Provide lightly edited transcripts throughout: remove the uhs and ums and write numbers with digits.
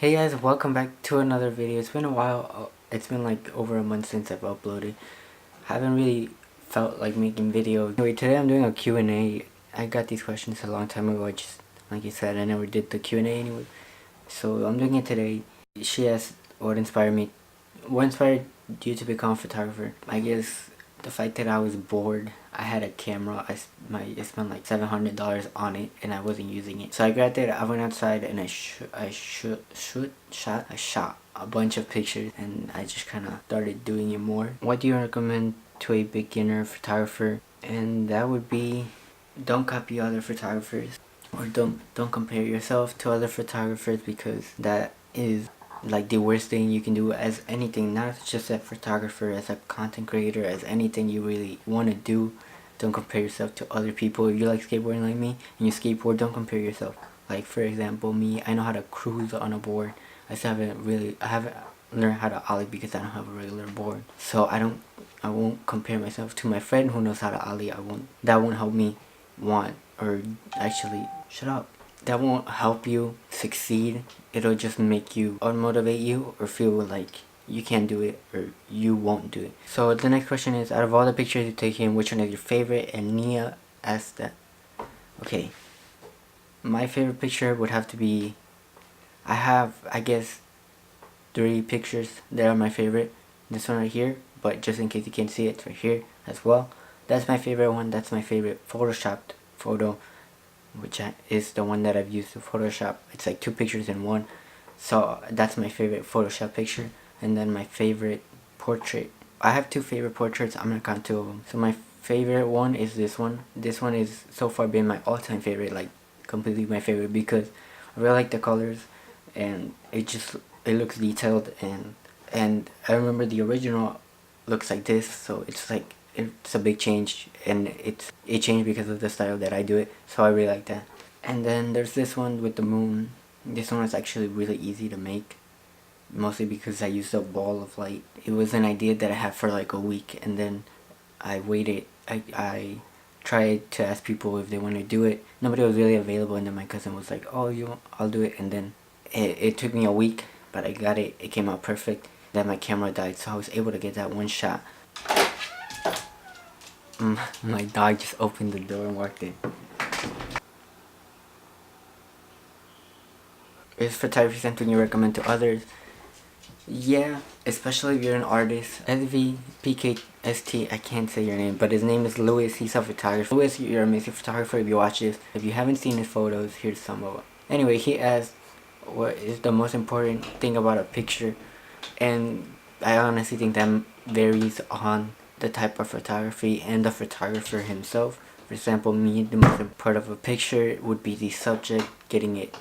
Hey guys, welcome back to another video. It's been a while. It's been like over a month since I've uploaded. Haven't really felt like making videos. Anyway, today I'm doing a Q&A. I got these questions a long time ago. I just, like you said, I never did the Q&A anyway. So I'm doing it today. She asked what inspired you to become a photographer? I guess the fact that I was bored. I had a camera. I spent like $700 on it, and I wasn't using it. So I grabbed it. I went outside and I shot a bunch of pictures, and I just kind of started doing it more. What do you recommend to a beginner photographer? And that would be, don't copy other photographers, or don't compare yourself to other photographers, because that is like the worst thing you can do as anything, not just a photographer, as a content creator, as anything you really want to do. Don't compare yourself to other people. If you like skateboarding like me and you skateboard, don't compare yourself. Like for example, me, I know how to cruise on a board. I haven't learned how to ollie because I don't have a regular board. So I won't compare myself to my friend who knows how to ollie. That won't help me want, or actually, shut up. That won't help you succeed. It'll just make you unmotivate you, or feel like you can't do it, or you won't do it. So the next question is, out of all the pictures you've taken, which one is your favorite? And Nia asked that. Okay, my favorite picture would have to be, I have, I guess, 3 pictures that are my favorite. This one right here, but just in case you can't see it, it's right here as well. That's my favorite one. That's my favorite photoshopped photo, which is the one that I've used to Photoshop. It's like 2 pictures in one. So that's my favorite Photoshop picture. And then my favorite portrait. I have 2 favorite portraits. I'm gonna count 2 of them. So my favorite one is this one. This one is so far been my all-time favorite, like completely my favorite, because I really like the colors, and it looks detailed, and I remember the original looks like this, so it's like, it's a big change, and it changed because of the style that I do it, so I really like that. And then there's this one with the moon. This one is actually really easy to make, mostly because I used a ball of light. It was an idea that I had for like a week, and then I waited. I tried to ask people if they want to do it. Nobody was really available, and then my cousin was like, "Oh, I'll do it." And then it took me a week, but I got it. It came out perfect. Then my camera died, so I was able to get that one shot. My dog just opened the door and walked in. Is photography something you recommend to others? Yeah, especially if you're an artist. SVPKST, I can't say your name, but his name is Louis. He's a photographer. Louis, you're an amazing photographer if you watch this. If you haven't seen his photos, here's some of them. Anyway, he asked, what is the most important thing about a picture? And I honestly think that varies on the type of photography and the photographer himself. For example, me, the most important part of a picture would be the subject, getting it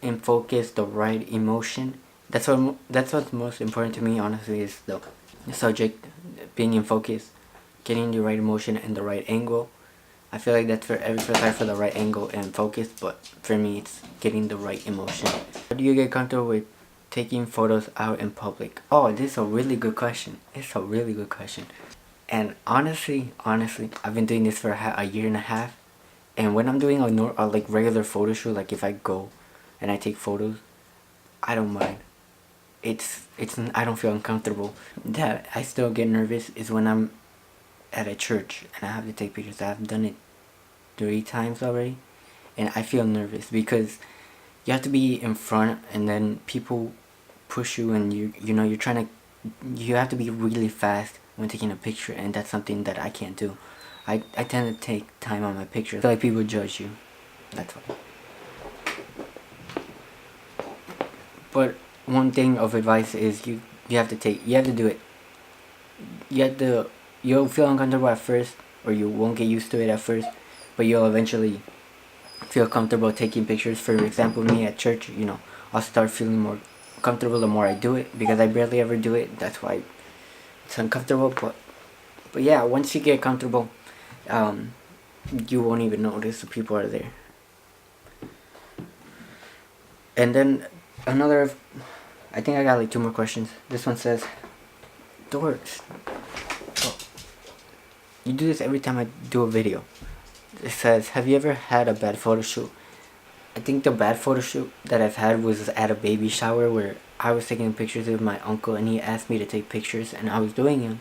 in focus, the right emotion. That's what's most important to me, honestly, is the subject being in focus, getting the right emotion and the right angle. I feel like that's for every photographer, the right angle and focus, but for me it's getting the right emotion. How do you get comfortable with taking photos out in public? Oh, this is a really good question. It's a really good question. And honestly, I've been doing this for a year and a half. And when I'm doing a like regular photo shoot, like if I go and I take photos, I don't mind. I don't feel uncomfortable. That I still get nervous is when I'm at a church and I have to take pictures. I've done it 3 times already, and I feel nervous because you have to be in front, and then people push you, and you have to be really fast when taking a picture, and that's something that I can't do. I tend to take time on my pictures. I feel like people judge you. That's why. But one thing of advice is you have to do it. You'll feel uncomfortable at first, or you won't get used to it at first, but you'll eventually feel comfortable taking pictures. For example, me at church, I'll start feeling more comfortable the more I do it, because I barely ever do it. That's why it's uncomfortable. But yeah, once you get comfortable, you won't even notice the people are there. And then I think I got like 2 more questions. This one says, dorks. Oh, you do this every time I do a video. It says, have you ever had a bad photo shoot? I think the bad photo shoot that I've had was at a baby shower where I was taking pictures with my uncle and he asked me to take pictures and I was doing them.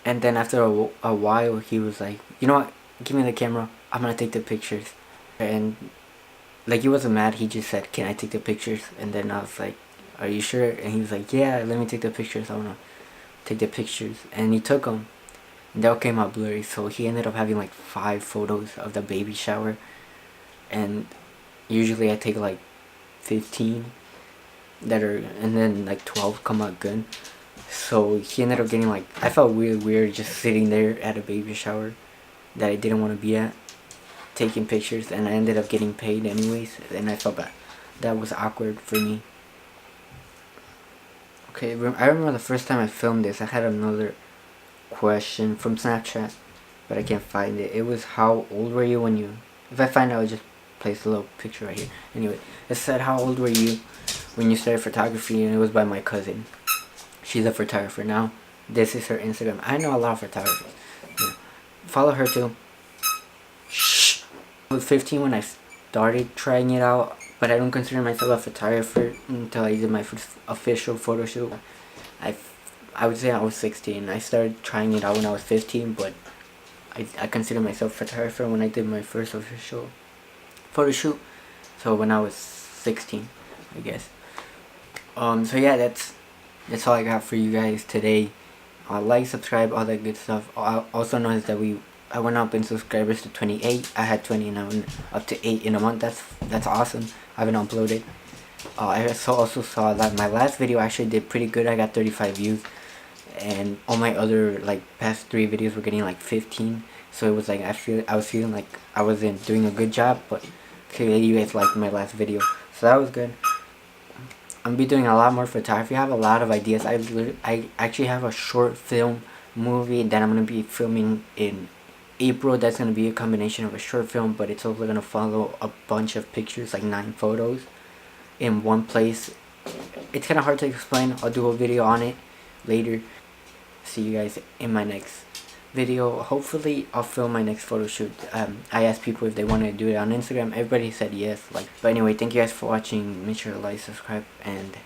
And then after a while he was like, you know what, give me the camera, I'm gonna take the pictures. And like he wasn't mad, he just said, can I take the pictures? And then I was like, are you sure? And he was like, yeah, let me take the pictures, I wanna take the pictures. And he took them. And they all came out blurry, so he ended up having like 5 photos of the baby shower. And usually I take like 15 that are, and then like 12 come out good. So he ended up getting like, I felt really weird just sitting there at a baby shower that I didn't want to be at, taking pictures, and I ended up getting paid anyways, and I felt bad. That was awkward for me. Okay, I remember the first time I filmed this, I had another question from Snapchat, but I can't find it. It was, how old were you when you, if I find it, I'll just place a little picture right here. Anyway, it said, how old were you when you started photography? And it was by my cousin. She's a photographer now. This is her Instagram. I know a lot of photographers. Yeah. Follow her too. Shh. I was 15 when I started trying it out, but I don't consider myself a photographer until I did my first official photo shoot. I would say I was 16. I started trying it out when I was 15, but I consider myself a photographer when I did my first official photo shoot. So when I was 16, I guess. So yeah, that's all I got for you guys today. Like, subscribe, all that good stuff. I also noticed that I went up in subscribers to 28. I had 20 and I went up to 8 in a month. That's awesome. I haven't uploaded. I also saw that my last video actually did pretty good. I got 35 views, and all my other like past 3 videos were getting like 15. So it was like I was feeling like I wasn't doing a good job, but clearly you guys liked my last video, so that was good. I'm gonna be doing a lot more photography. I have a lot of ideas. I actually have a short film movie that I'm gonna be filming in April. That's gonna be a combination of a short film, but it's also gonna follow a bunch of pictures, like 9 photos in one place. It's kind of hard to explain. I'll do a video on it later. See you guys in my next video. Hopefully I'll film my next photo shoot. I asked people if they want to do it on Instagram. Everybody said yes. But anyway, thank you guys for watching. Make sure to like, subscribe, and